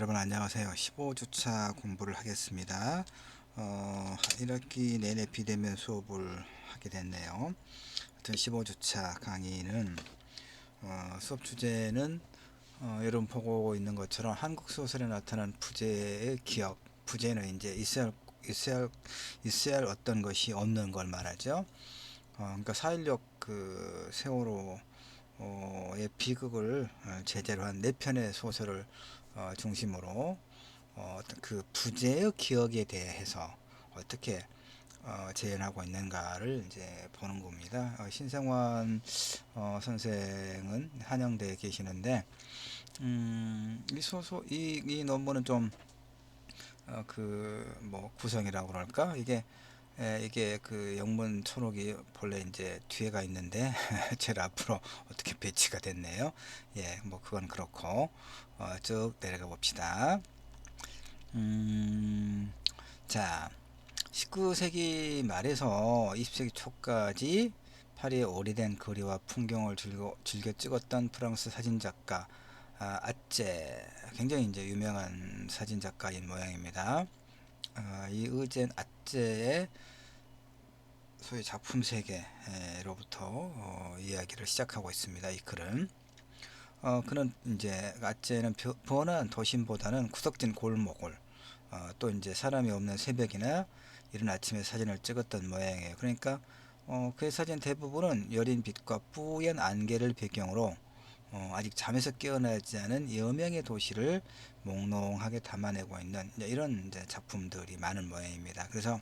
여러분 안녕하세요. 15주차 공부를 하겠습니다. 1학기 내내 비대면 수업을 하게 됐네요. 하여튼 15주차 강의는 수업 주제는 여러분 보고 있는 것처럼 한국 소설에 나타난 부제의 기억, 부제는 이제 있어야 할 어떤 것이 없는 걸 말하죠. 그러니까 4.16 그 세월호 의 비극을 제재로 한 4편의 소설을 중심으로 어떤 그 부재의 기억에 대해서 어떻게 재현하고 있는가를 이제 보는 겁니다. 신생환 선생은 한양대에 계시는데 이 논문은 좀 그 뭐 구성이라고 그럴까 이게 그 영문 초록이 본래 이제 뒤에가 있는데 제일 앞으로 어떻게 배치가 됐네요. 예, 뭐 그건 그렇고 쭉 내려가 봅시다. 음, 자, 19세기 말에서 20세기 초까지 파리의 오래된 거리와 풍경을 즐겨 찍었던 프랑스 사진작가 아째, 굉장히 이제 유명한 사진작가인 모양입니다. 이 의젠 아째의 소위 작품 세계로부터 이야기를 시작하고 있습니다. 이 글은 그는 이제 아째는 번화한 도심보다는 구석진 골목을 또 이제 사람이 없는 새벽이나 이른 아침에 사진을 찍었던 모양이에요. 그러니까 그의 사진 대부분은 여린 빛과 뿌연 안개를 배경으로 아직 잠에서 깨어나지 않은 여명의 도시를 몽롱하게 담아내고 있는 이런 이제 작품들이 많은 모양입니다. 그래서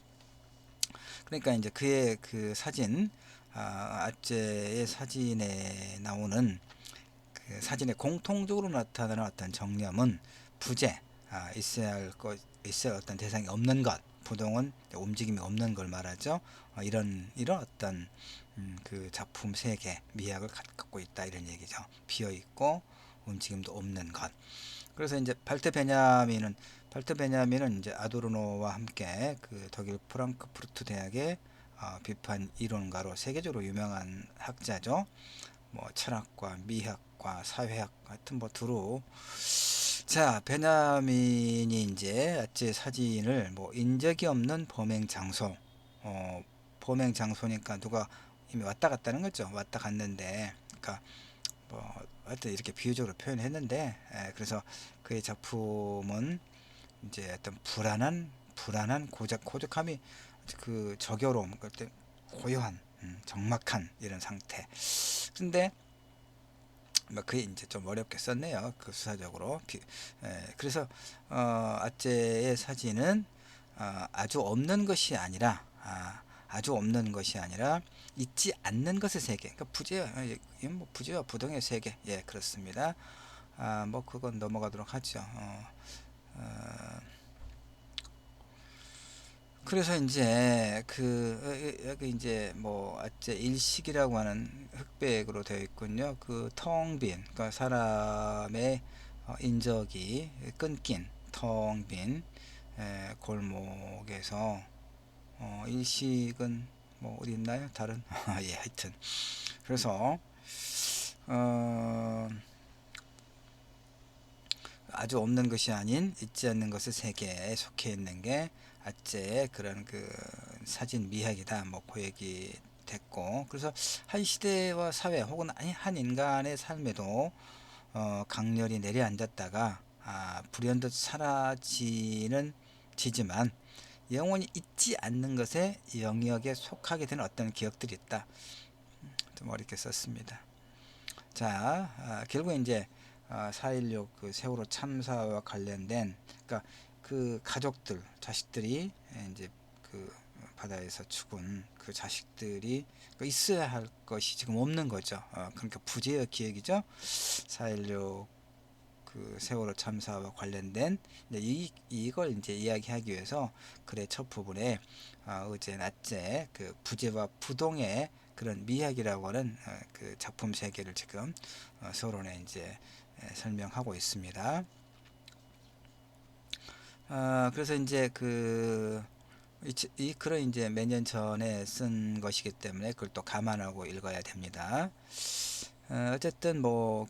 그러니까 이제 그의 그 사진, 아재의 사진에 나오는 그 사진에 공통적으로 나타나는 어떤 정념은 부재, 있어야 할 어떤 대상이 없는 것, 부동은 움직임이 없는 걸 말하죠. 이런 어떤 그 작품 세계 미학을 갖고 있다 이런 얘기죠. 비어 있고 움직임도 없는 것. 그래서 이제 발트 베냐민은 이제 아도르노와 함께 그 독일 프랑크푸르트 대학의 비판 이론가로 세계적으로 유명한 학자죠. 뭐 철학과 미학과 사회학 하여튼 뭐 두루. 자, 베냐민이 이제 아찌 사진을 뭐 인적이 없는 범행 장소, 범행 장소니까 누가 이미 왔다 갔다는 거죠. 왔다 갔는데, 그러니까 뭐 하여튼 이렇게 비유적으로 표현했는데, 그래서 그의 작품은 이제 어떤 불안한 고적함이 그 저교로움, 그때 고요한, 적막한 이런 상태. 근데 뭐 그게 이제 좀 어렵게 썼네요. 그 수사적으로. 그래서 아째의 사진은 아주 없는 것이 아니라 있지 않는 것의 세계. 그러니까 뭐 부재와 부동의 세계. 예, 그렇습니다. 뭐 그건 넘어가도록 하죠. 그래서 이제 여기 이제 뭐 아째 일식이라고 하는 흑백으로 되어 있군요. 그 텅 빈, 그러니까 사람의 인적이 끊긴 텅 빈 골목에서 일식은 뭐 어디 있나요? 다른 예, 하여튼 그래서 어, 아주 없는 것이 아닌 있지 않는 것의 세계에 속해 있는 게 아째의 그런 그 사진 미학이다. 뭐 그 얘기 됐고, 그래서 한 시대와 사회 혹은 한 인간의 삶에도 강렬히 내려앉았다가 불현듯 사라지는 지지만 영원히 잊지 않는 것에 영역에 속하게 되는 어떤 기억들이 있다. 좀 어렵게 썼습니다. 자, 결국 이제 4.16 그 세월호 참사와 관련된, 그러니까 그 가족들, 자식들이 이제 그 바다에서 죽은 그 자식들이 그 있어야 할 것이 지금 없는 거죠. 그러니까 부재의 기억이죠. 4.16 그 세월호 참사와 관련된 이걸 이제 이야기하기 위해서 글의 첫 부분에 어제 낮에 그 부재와 부동의 그런 미학이라고 하는 그 작품 세계를 지금 서론에 이제 설명하고 있습니다. 그래서 이제 이 글은 이제 몇 년 전에 쓴 것이기 때문에 그걸 또 감안하고 읽어야 됩니다. 어쨌든 뭐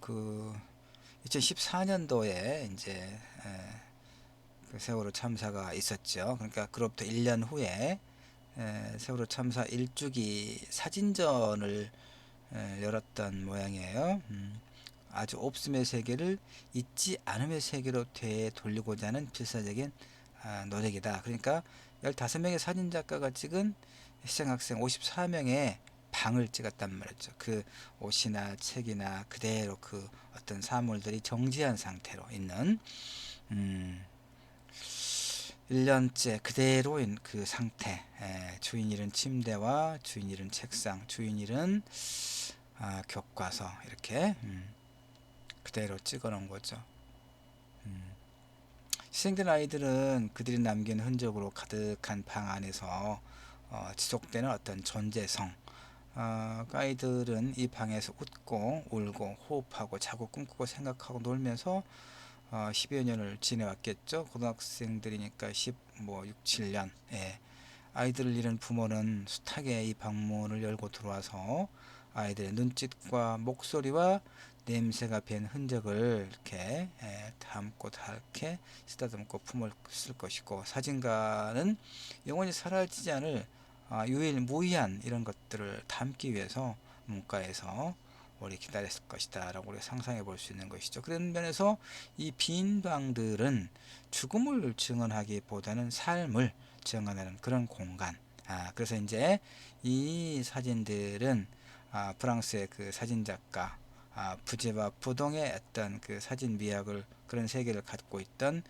2014년도에 이제 그 세월호 참사가 있었죠. 그러니까 그로부터 1년 후에 세월호 참사 1주기 사진전을 열었던 모양이에요. 아주 없음의 세계를 있지 않음의 세계로 되돌리고자 하는 필사적인 노력이다. 그러니까 15명의 사진작가가 찍은 희생학생 54명의 방을 찍었단 말이죠. 그 옷이나 책이나 그대로 그 어떤 사물들이 정지한 상태로 있는 1년째 그대로인 그 상태. 주인 잃은 침대와 주인 잃은 책상, 주인 잃은 교과서 이렇게 그대로 찍어 놓은 거죠. 희생된 아이들은 그들이 남긴 흔적으로 가득한 방 안에서 지속되는 어떤 존재성. 그 아이들은 이 방에서 웃고 울고 호흡하고 자고 꿈꾸고 생각하고 놀면서 10여 년을 지내왔겠죠. 고등학생들이니까 6, 7년. 예. 아이들을 잃은 부모는 숱하게 이 방문을 열고 들어와서 아이들의 눈짓과 목소리와 냄새가 밴 흔적을 이렇게 담고 닳게 쓰다듬고 품을 쓸 것이고, 사진가는 영원히 사라지지 않을 유일무이한 이런 것들을 담기 위해서 문과에서 오래 기다렸을 것이다 라고 우리가 상상해 볼 수 있는 것이죠. 그런 면에서 이 빈 방들은 죽음을 증언하기보다는 삶을 증언하는 그런 공간. 그래서 이제 이 사진들은 프랑스의 그 사진작가 부제와 부동의 어떤 그 사진 미학을, 그런 세계를 갖고 있던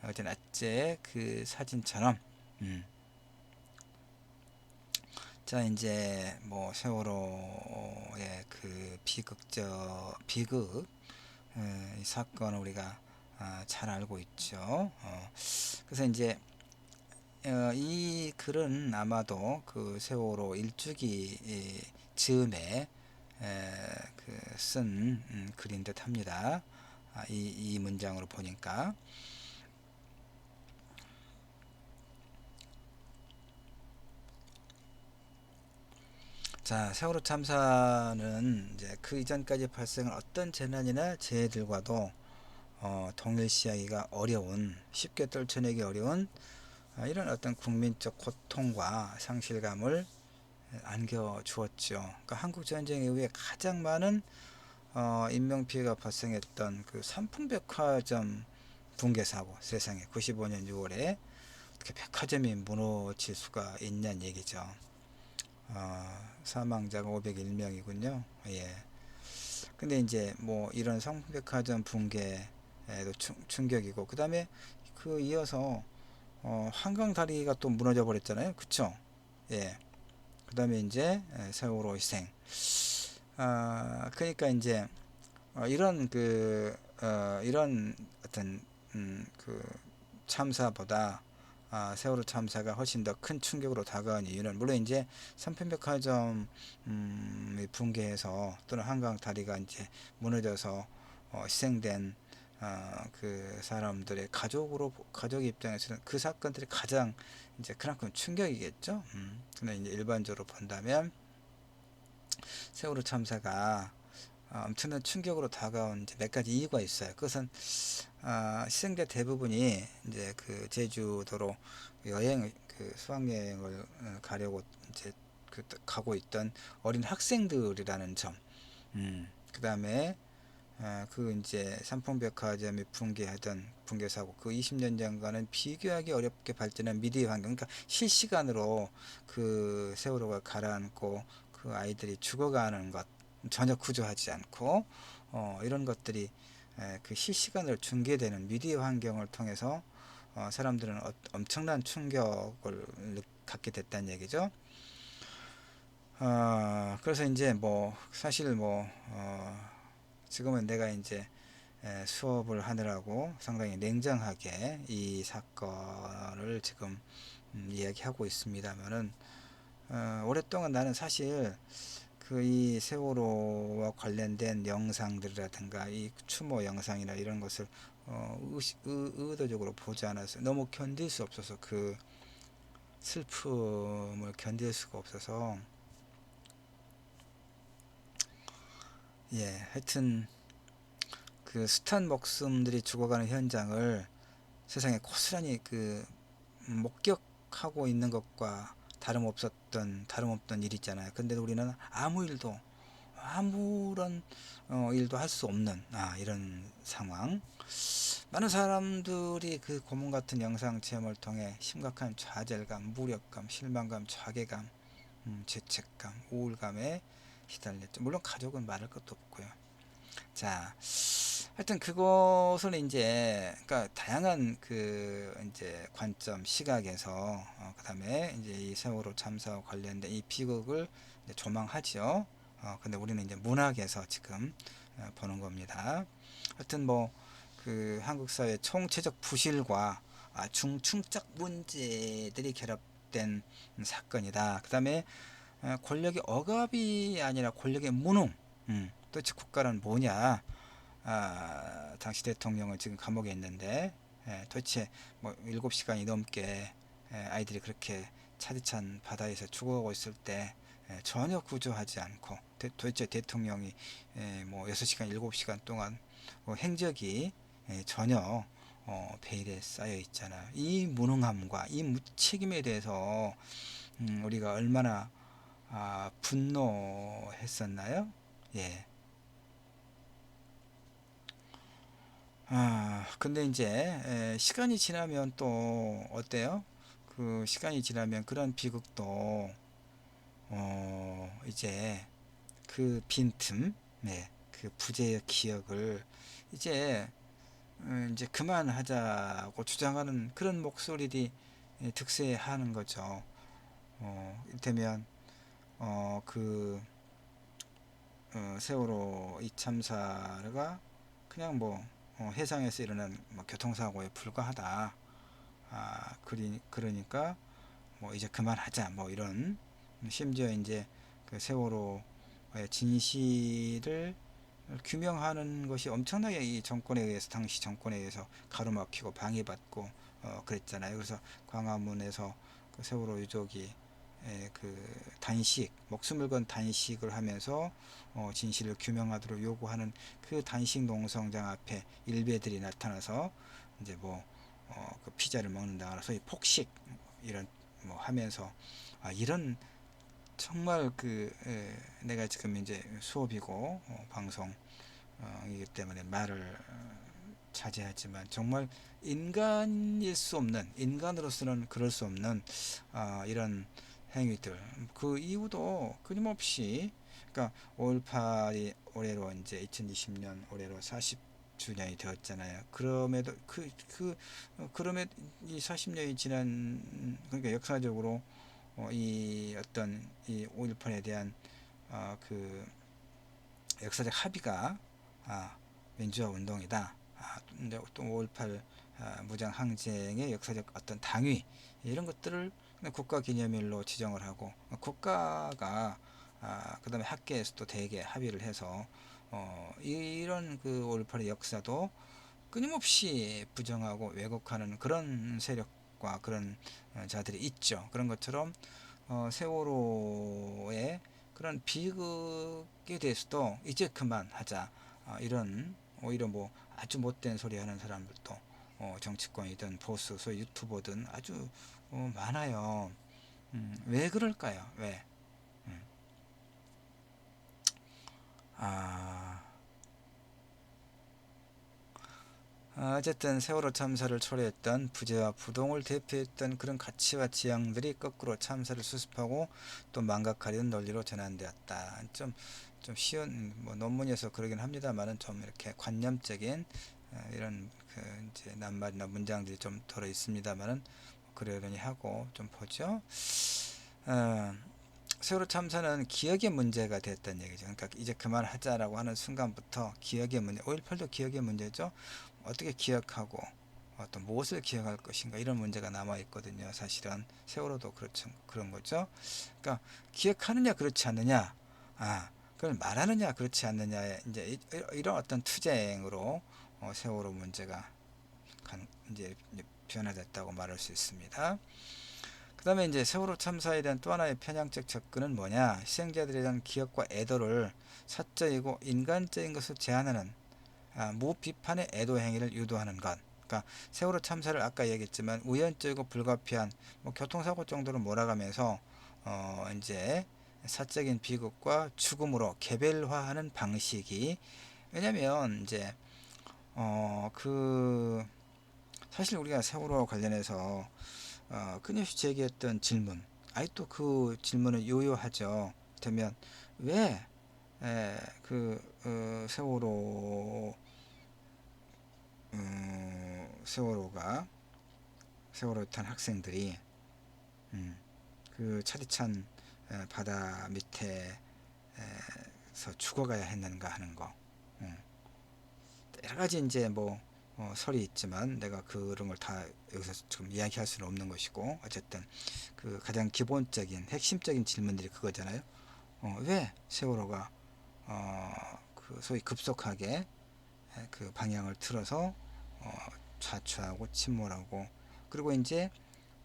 어제 낮제 그 사진처럼 자, 이제 뭐 세월호의 그 비극 이 사건을 우리가 잘 알고 있죠. 그래서 이제 이 글은 아마도 그 세월호 일주기 즈음에 쓴 글인 듯 합니다. 이 문장으로 보니까. 자, 세월호 참사는 이제 그 이전까지 발생한 어떤 재난이나 재해들과도 동일시하기가 어려운, 쉽게 떨쳐내기 어려운 이런 어떤 국민적 고통과 상실감을 안겨주었죠. 그러니까 한국 전쟁 이후에 가장 많은 인명피해가 발생했던 그 삼풍백화점 붕괴 사고, 세상에 95년 6월에 어떻게 백화점이 무너질 수가 있냐는 얘기죠. 사망자가 501명이군요. 예. 근데 이제 뭐 이런 삼풍백화점 붕괴에도 충격이고, 그 다음에 그 이어서 한강 다리가 또 무너져 버렸잖아요. 그쵸? 예. 그 다음에 이제 세월호 희생. 그러니까 이제 이런 이런 어떤 그 참사보다 세월호 참사가 훨씬 더 큰 충격으로 다가온 이유는, 물론 이제 삼풍백화점 붕괴해서 또는 한강 다리가 이제 무너져서 희생된 그 사람들의 가족 입장에서는 그 사건들이 가장 이제 그만큼 충격이겠죠. 근데 이제 일반적으로 본다면 세월호 참사가 엄청난 충격으로 다가온 이제 몇 가지 이유가 있어요. 그것은 희생자 대부분이 이제 그 제주도로 그 수학여행을 가려고 이제 가고 있던 어린 학생들이라는 점. 그 다음에 그 이제 삼풍백화점이 붕괴하던 붕괴 사고, 그 20년 전과는 비교하기 어렵게 발전한 미디어 환경, 그러니까 실시간으로 그 세월호가 가라앉고 그 아이들이 죽어가는 것 전혀 구조하지 않고 이런 것들이 그 실시간으로 중계되는 미디어 환경을 통해서 사람들은 엄청난 충격을 갖게 됐다는 얘기죠. 그래서 이제 뭐 사실 뭐 지금은 내가 이제 수업을 하느라고 상당히 냉정하게 이 사건을 지금 이야기하고 있습니다만은 오랫동안 나는 사실 그 이 세월호와 관련된 영상들이라든가 이 추모 영상이나 이런 것을 의도적으로 보지 않아서 너무 견딜 수 없어서, 그 슬픔을 견딜 수가 없어서, 예, 하여튼 그 숱한 목숨들이 죽어가는 현장을 세상에 고스란히 그 목격하고 있는 것과 다름없던 일이잖아요. 근데 우리는 아무런 일도 할 수 없는 이런 상황. 많은 사람들이 그 고문 같은 영상 체험을 통해 심각한 좌절감, 무력감, 실망감, 자괴감, 죄책감, 우울감에 시달렸죠. 물론 가족은 말할 것도 없고요. 자, 하여튼 그것은 이제 그러니까 다양한 그 이제 관점, 시각에서 그다음에 이제 이 세월호 참사와 관련된 이 비극을 이제 조망하죠. 근데 우리는 이제 문학에서 지금 보는 겁니다. 하여튼 뭐 그 한국 사회 총체적 부실과 중층적 문제들이 결합된 사건이다. 그다음에 권력의 억압이 아니라 권력의 무능. 도대체 국가란 뭐냐? 당시 대통령은 지금 감옥에 있는데 도대체 뭐 7시간이 넘게 아이들이 그렇게 차디찬 바다에서 죽어가고 있을 때 전혀 구조하지 않고 도대체 대통령이 뭐 6시간 7시간 동안 행적이 전혀 베일에 쌓여 있잖아요. 이 무능함과 이 무책임에 대해서 우리가 얼마나 분노했었나요? 예. 근데 이제 시간이 지나면 또 어때요? 그 시간이 지나면 그런 비극도 이제 그 빈틈, 그 부재의 기억을 이제 이제 그만하자고 주장하는 그런 목소리들이 득세하는 거죠. 이를테면 그 세월호 이 참사가 그냥 뭐 해상에서 일어난 뭐 교통사고에 불과하다. 그러니까 뭐 이제 그만하자. 뭐 이런 심지어 이제 그 세월호의 진실을 규명하는 것이 엄청나게 이 정권에 의해서 당시 정권에 의해서 가로막히고 방해받고 그랬잖아요. 그래서 광화문에서 그 세월호 유족이 그 단식 목숨을 건 단식을 하면서 진실을 규명하도록 요구하는 그 단식 농성장 앞에 일베들이 나타나서 이제 그 피자를 먹는다. 소위 폭식 이런 뭐 하면서 이런 정말 내가 지금 이제 수업이고 방송이기 때문에 말을 자제하지만 정말 인간일 수 없는 인간으로서는 그럴 수 없는 이런 행위들 그 이후도 끊임없이 그러니까 5.18이 올해로 이제 2020년 올해로 40주년이 되었잖아요. 그럼에도 이 40년이 지난 그러니까 역사적으로 이 어떤 이 5.18에 대한 그 역사적 합의가 민주화 운동이다. 또 5.18 무장 항쟁의 역사적 어떤 당위 이런 것들을 국가 기념일로 지정을 하고 국가가 그다음에 학계에서도 대개 합의를 해서 이런 그 5.18의 역사도 끊임없이 부정하고 왜곡하는 그런 세력과 그런 자들이 있죠. 그런 것처럼 세월호의 그런 비극에 대해서도 이제 그만하자. 이런 오히려 뭐 아주 못된 소리 하는 사람들도 정치권이든 보수, 소위 유튜버든 아주 많아요. 왜 그럴까요? 왜? 음. 아, 어쨌든 세월호 참사를 초래했던 부재와 부동을 대표했던 그런 가치와 지향들이 거꾸로 참사를 수습하고 또 망각하려는 논리로 전환되었다. 좀 쉬운 뭐 논문에서 그러긴 합니다만은 좀 이렇게 관념적인 이런 그 이제 낱말이나 문장들이 좀 들어 있습니다만은 그러려니 하고 좀 보죠. 어, 세월호 참사는 기억의 문제가 됐다는 얘기죠. 그러니까 이제 그만하자라고 하는 순간부터 기억의 문제, 5.18도 기억의 문제죠. 어떻게 기억하고 어떤 무엇을 기억할 것인가 이런 문제가 남아 있거든요. 사실은 세월호도 그렇죠. 그런 거죠. 그러니까 기억하느냐 그렇지 않느냐, 그걸 말하느냐 그렇지 않느냐 이제 이런 어떤 투쟁으로 세월호 문제가 이제 변화됐다고 말할 수 있습니다. 그 다음에 이제 세월호 참사에 대한 또 하나의 편향적 접근은 뭐냐? 희생자들에 대한 기억과 애도를 사적이고 인간적인 것을 제한하는 무비판의 애도 행위를 유도하는 것. 그러니까 세월호 참사를 아까 얘기했지만 우연적이고 불가피한 뭐 교통사고 정도로 몰아가면서 이제 사적인 비극과 죽음으로 개별화하는 방식이, 왜냐면 이제 그 사실 우리가 세월호 관련해서 끊임없이 제기했던 질문, 아직도 그 질문은 요요하죠. 그러면 왜 세월호 세월호에 탄 학생들이 그 차디찬 바다 밑에서 죽어가야 했는가 하는 거. 여러 가지 이제 뭐 설이 있지만 내가 그런 걸 다 여기서 지금 이야기할 수는 없는 것이고, 어쨌든 그 가장 기본적인 핵심적인 질문들이 그거잖아요. 왜 세월호가 그 소위 급속하게 그 방향을 틀어서 좌초하고 침몰하고, 그리고 이제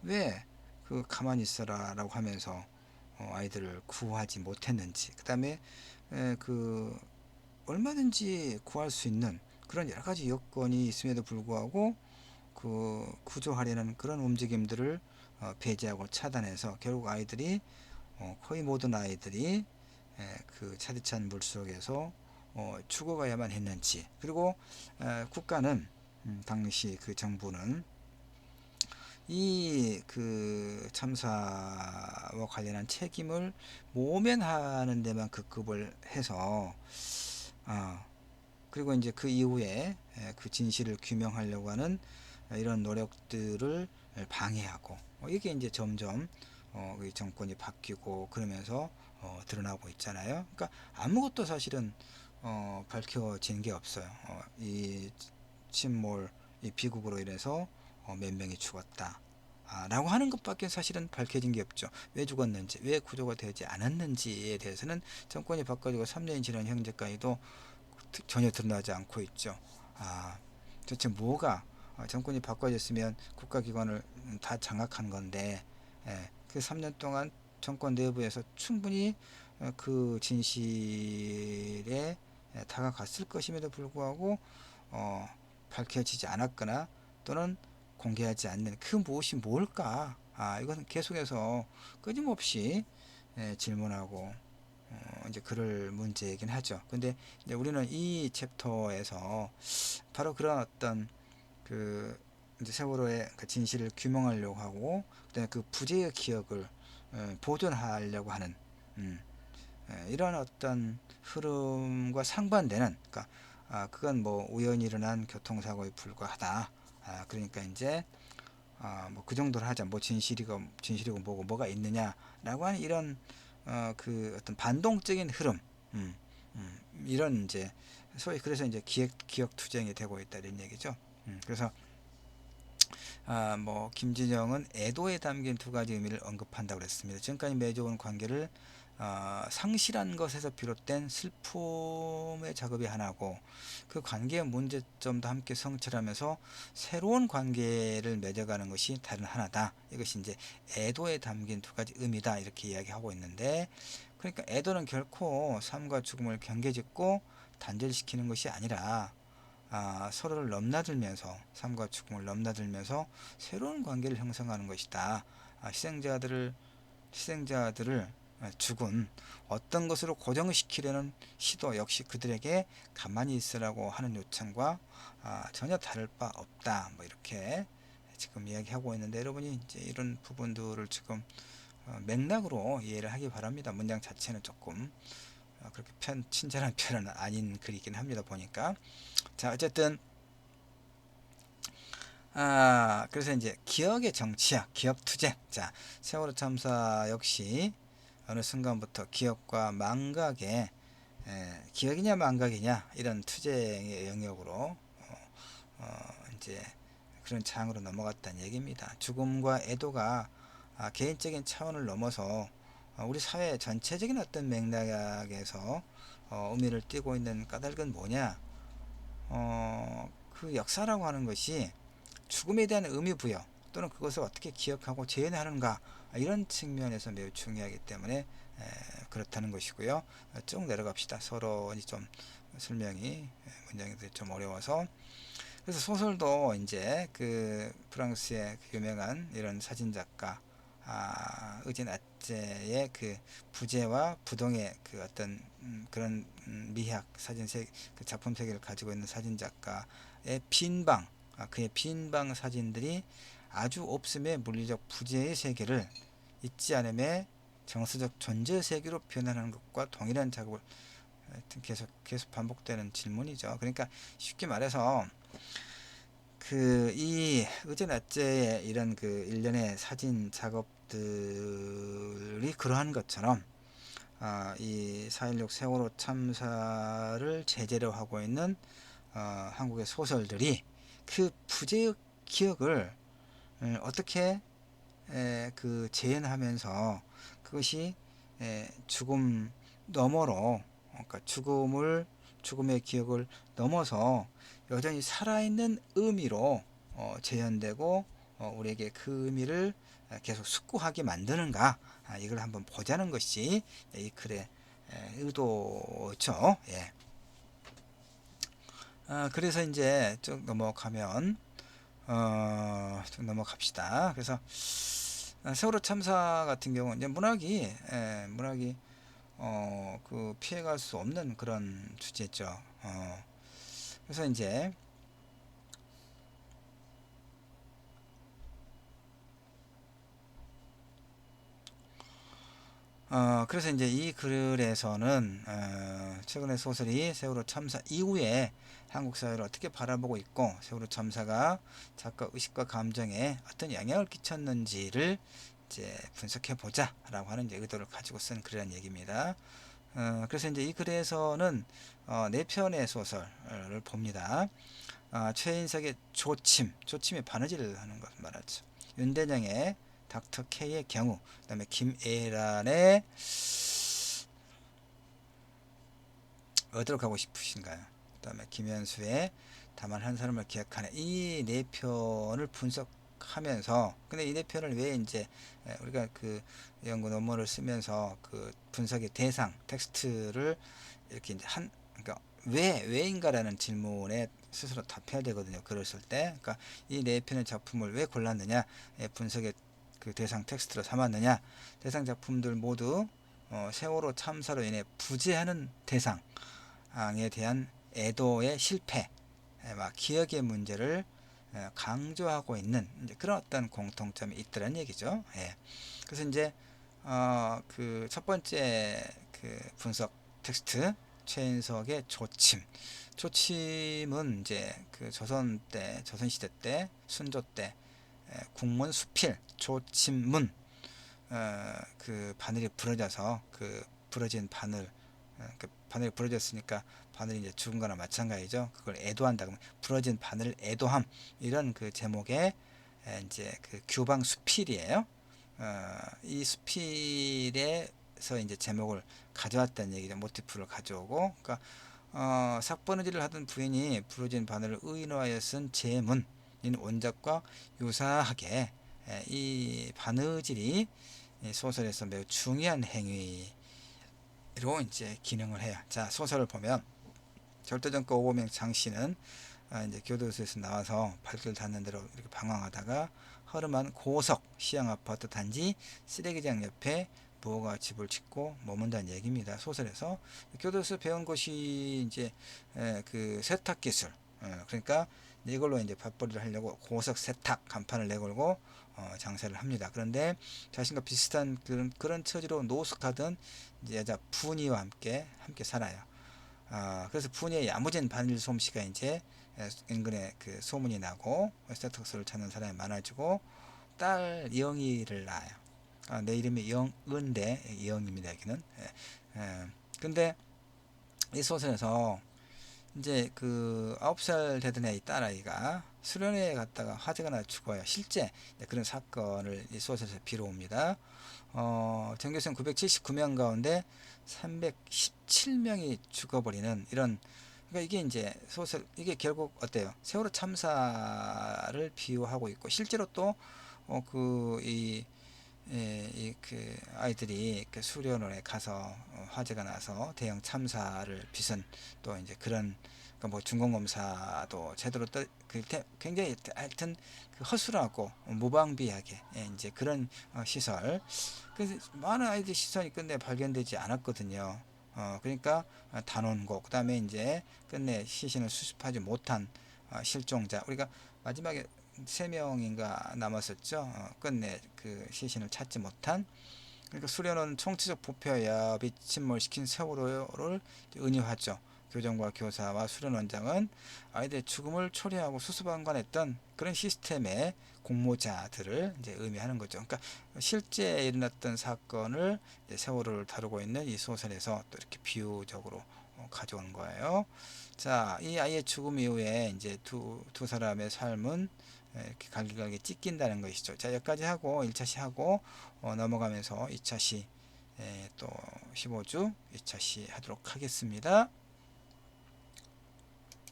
왜 그 가만히 있어라라고 하면서 아이들을 구하지 못했는지, 그 다음에 그 얼마든지 구할 수 있는 그런 여러 가지 여건이 있음에도 불구하고 그 구조하려는 그런 움직임들을 배제하고 차단해서 결국 아이들이 거의 모든 아이들이 그 차디찬 물속에서 죽어가야만 했는지, 그리고 국가는 당시 그 정부는 이 그 참사와 관련한 책임을 모면하는 데만 급급을 해서, 그리고 이제 그 이후에 그 진실을 규명하려고 하는 이런 노력들을 방해하고, 이게 이제 점점 이 정권이 바뀌고 그러면서 드러나고 있잖아요. 그러니까 아무것도 사실은 밝혀진 게 없어요. 이 침몰, 이 비극으로 인해서 몇 명이 죽었다 라고 하는 것밖에 사실은 밝혀진 게 없죠. 왜 죽었는지, 왜 구조가 되지 않았는지에 대해서는 정권이 바꿔지고 3년이 지난 현재까지도 전혀 드러나지 않고 있죠. 도대체 뭐가, 정권이 바꿔졌으면 국가기관을 다 장악한 건데, 그 3년 동안 정권 내부에서 충분히 그 진실에 다가갔을 것임에도 불구하고 밝혀지지 않았거나 또는 공개하지 않는 그 무엇이 뭘까? 이것은 계속해서 끊임없이 질문하고 이제 그럴 문제이긴 하죠. 근데 이제 우리는 이 챕터에서 바로 그런 어떤 그 이제 세월호의 그 진실을 규명하려고 하고, 그다음에 그 부재의 기억을 보존하려고 하는 이런 어떤 흐름과 상반되는, 그러니까 그건 뭐 우연히 일어난 교통사고에 불과하다. 그러니까 이제 뭐 그 정도로 하자. 뭐 진실이고 뭐가 있느냐라고 하는 이런 그 어떤 반동적인 흐름, 이런 이제 소위 그래서 이제 기억 투쟁이 되고 있다 이런 얘기죠. 그래서 뭐 김진영은 애도에 담긴 두 가지 의미를 언급한다고 그랬습니다. 지금까지 맺어온 관계를 상실한 것에서 비롯된 슬픔의 작업이 하나고, 그 관계의 문제점도 함께 성찰하면서 새로운 관계를 맺어가는 것이 다른 하나다. 이것이 이제 애도에 담긴 두 가지 의미다 이렇게 이야기하고 있는데, 그러니까 애도는 결코 삶과 죽음을 경계짓고 단절시키는 것이 아니라 서로를 넘나들면서, 삶과 죽음을 넘나들면서 새로운 관계를 형성하는 것이다. 희생자들을 죽은 어떤 것으로 고정시키려는 시도 역시 그들에게 가만히 있으라고 하는 요청과 전혀 다를 바 없다. 뭐 이렇게 지금 이야기하고 있는데, 여러분이 이제 이런 부분들을 지금 맥락으로 이해를 하기 바랍니다. 문장 자체는 조금 그렇게 친절한 표현은 아닌 글이긴 합니다. 보니까. 자, 어쨌든 그래서 이제 기억의 정치학, 기억 투쟁. 자, 세월호 참사 역시 어느 순간부터 기억과 망각의 기억이냐 망각이냐 이런 투쟁의 영역으로 이제 그런 장으로 넘어갔다는 얘기입니다. 죽음과 애도가 개인적인 차원을 넘어서 우리 사회 전체적인 어떤 맥락에서 의미를 띠고 있는 까닭은 뭐냐? 그 역사라고 하는 것이 죽음에 대한 의미 부여 또는 그것을 어떻게 기억하고 재현하는가, 이런 측면에서 매우 중요하기 때문에 그렇다는 것이고요. 쭉 내려갑시다. 서론이 좀 설명이 문장이 좀 어려워서. 그래서 소설도 이제 그 프랑스의 그 유명한 이런 사진 작가 의진 아제의 그 부재와 부동의 그 어떤 그런 미학 사진 그 작품 세계를 가지고 있는 사진 작가의 빈방, 그의 빈방 사진들이 아주 없음의 물리적 부재의 세계를 잊지 않음의 정서적 존재 세계로 변환하는 것과 동일한 작업을 하여튼 계속 반복되는 질문이죠. 그러니까 쉽게 말해서 그 이 의제 낫제의 이런 그 일련의 사진 작업들이 그러한 것처럼 이 4.16 세월호 참사를 제재로 하고 있는 한국의 소설들이 그 부재의 기억을 어떻게 그 재현하면서 그것이 죽음 너머로, 그러니까 죽음의 기억을 넘어서 여전히 살아있는 의미로 재현되고 우리에게 그 의미를 계속 숙고하게 만드는가, 이걸 한번 보자는 것이 이 글의 의도죠. 예. 그래서 이제 쭉 넘어가면 쭉 넘어갑시다. 그래서 세월호 참사 같은 경우는 이제 문학이 그 피해갈 수 없는 그런 주제죠. 그래서 이제 이 글에서는 최근의 소설이 세월호 참사 이후에 한국 사회를 어떻게 바라보고 있고 세월호 참사가 작가 의식과 감정에 어떤 영향을 끼쳤는지를 이제 분석해 보자라고 하는 이제 의도를 가지고 쓴 글이라는 얘기입니다. 그래서 이제 이 글에서는 네 편의 소설을 봅니다. 최인석의 조침의 바느질을 하는 것을 말하죠. 윤대정의 닥터 K의 경우, 그 다음에 김애란의 어디로 가고 싶으신가요? 그 다음에 김현수의 다만 한 사람을 기억하네. 이 네 편을 분석하면서, 근데 이 네 편을 왜 이제 우리가 그 연구 논문을 쓰면서 그 분석의 대상 텍스트를 이렇게 이제 그러니까 왜인가라는 질문에 스스로 답해야 되거든요. 글을 쓸 때. 그러니까 이 네 편의 작품을 왜 골랐느냐, 분석의 그 대상 텍스트로 삼았느냐. 대상 작품들 모두 세월호 참사로 인해 부재하는 대상에 대한 애도의 실패, 막 기억의 문제를 강조하고 있는 이제 그런 어떤 공통점이 있더란 얘기죠. 예. 그래서 이제 그 첫 번째 그 분석 텍스트 최인석의 조침은 이제 그 조선 시대 때 순조 때 국문 수필 조침문, 그 바늘이 부러져서 그 부러진 바늘, 그 바늘이 부러졌으니까 바늘이 이제 죽은 거나 마찬가지죠. 그걸 애도한다 그러면 부러진 바늘 애도함, 이런 그 제목의 이제 그 규방 수필이에요. 이 수필에서 이제 제목을 가져왔다는 얘기죠. 모티프를 가져오고, 그러니까 삭바느질을 하던 부인이 부러진 바늘을 의인화하여 쓴 제문인 원작과 유사하게 이 바느질이 소설에서 매우 중요한 행위로 이제 기능을 해요. 자, 소설을 보면 절대정가 오보명 장씨는 이제 교도소에서 나와서 발길 닿는 대로 이렇게 방황하다가 허름한 고석 시향 아파트 단지 쓰레기장 옆에 부엌과 집을 짓고 머문다는 얘기입니다. 소설에서 교도소 배운 것이 이제 그 세탁 기술, 그러니까 이걸로 이제 밥벌이를 하려고 고석 세탁 간판을 내걸고 장사를 합니다. 그런데 자신과 비슷한 그런 처지로 노숙하던 이제 여자 푸니와 함께 살아요. 그래서 푸니의 야무진 바늘 솜씨가 이제 인근에 그 소문이 나고 세탁소를 찾는 사람이 많아지고 딸 영희를 낳아요. 내 이름이 영은데 영입니다. 여기는. 근데 이 소설에서 이제 그 9살 되던 애 딸아이가 수련회에 갔다가 화재가 나 죽어요. 실제 그런 사건을 이 소설에서 비로옵니다. 전교생 979명 가운데 317명이 죽어버리는 이런, 그러니까 이게 이제 이게 결국 어때요? 세월호 참사를 비유하고 있고 실제로 또 이 그 아이들이 그 수련원에 가서 화재가 나서 대형 참사를 빚은 또 이제 그런 그뭐 중공검사도 제대로 굉장히 하여튼 그 허술하고 무방비하게 이제 그런 시설. 그래서 많은 아이들 시선이 끝내 발견되지 않았거든요. 그러니까 단원고 그다음에 이제 끝내 시신을 수습하지 못한 실종자, 우리가 마지막에 3명인가 남았었죠. 끝내 그 시신을 찾지 못한. 그러니까 수련원 총체적 부패협이 침몰시킨 세월호를 은유하죠. 교정과 교사와 수련원장은 아이들의 죽음을 초래하고 수수방관했던 그런 시스템의 공모자들을 이제 의미하는 거죠. 그러니까 실제 일어났던 사건을 세월호를 다루고 있는 이 소설에서 또 이렇게 비유적으로 가져온 거예요. 자, 이 아이의 죽음 이후에 이제 두 사람의 삶은 이렇게 갈기갈기 찢긴다는 것이죠. 자, 여기까지 하고 1차 시 하고 넘어가면서 2차 시 또 15주 2차 시 하도록 하겠습니다.